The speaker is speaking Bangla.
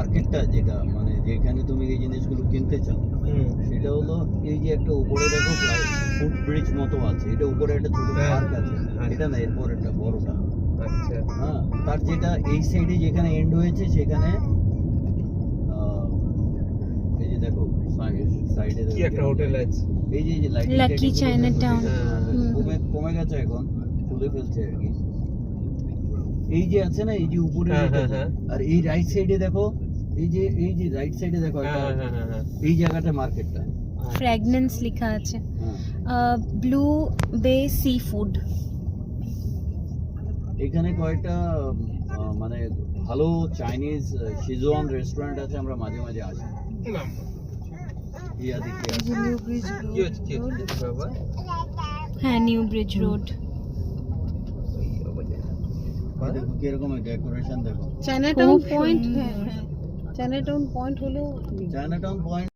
মার্কেটটা যেটা মানে যেখানে তুমি এই জিনিসগুলো কিনতে চাও সেটা হলো এই যে একটা উপরে দেখো ফুট ব্রিজ মতো আছে, এটা উপরে একটা ছোট পার্ক আছে, এটা না এরপর একটা বড়টা। আচ্ছা হ্যাঁ, তার যেটা এই সাইডে যেখানে এন্ড হয়েছে সেখানে এই যে দেখো সাইডে কি একটা হোটেল আছে, এই যে লাইটিং লাকি চায়নাটাউন। কমে গেছে এখন, খুলে ফেলছে আর কি। এই যে আছে না এই যে উপরে আর এই রাইট সাইডে দেখো, এই যে রাইট সাইডে দেখো একটা এই জায়গাটা মার্কেটটা ফ্র্যাগনেন্স লেখা আছে। হ্যাঁ। ব্লু বে সি ফুড। এখানে কয়েকটা মানে ভালো চাইনিজ শিজওয়ান রেস্টুরেন্ট আছে, আমরা মাঝে মাঝে আসি। ইয়া দেখি আছে। নিউ ব্রিজ কি হচ্ছে কি হচ্ছে বাবা? হ্যাঁ, নিউ ব্রিজ রোড। দেখো কিরকম ডেকোরেশন দেখো। চায়নাটাউন পয়েন্ট, হ্যাঁ চায়নাটাউন পয়েন্ট হলেও চায়নাটাউন পয়েন্ট